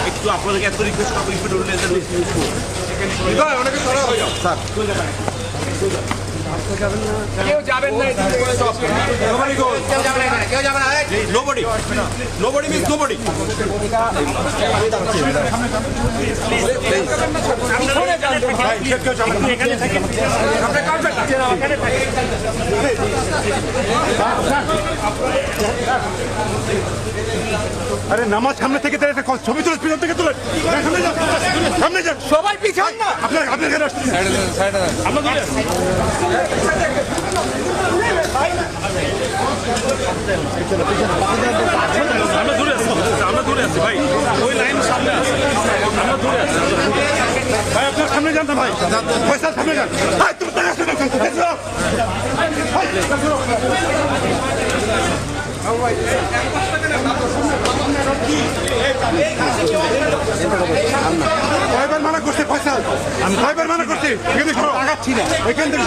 একটু আপনাদেরকে এত রিকোয়েস্ট করবো অনেকে সরা হয়ে যাও স্যার কেউ যাবেন না কেউ যাবে না নোবডি নোবডি মিন্স নোবডি আরে নামাজ সামনে থেকে ছবি তুলে পিছন থেকে তুলে সামনে যান সবাই পিছন না আপনার আমরা দূরে আছি ভাই ওই লাইন সামনে আছে আমরা দূরে আছি ভাই আপনার সামনে যান না ভাই পয়সা সামনে যান তুমি কয়বার মানা করছে পয়সা আমি কয়বার মানা করছি এখান থেকে আগাচ্ছি না এখান থেকে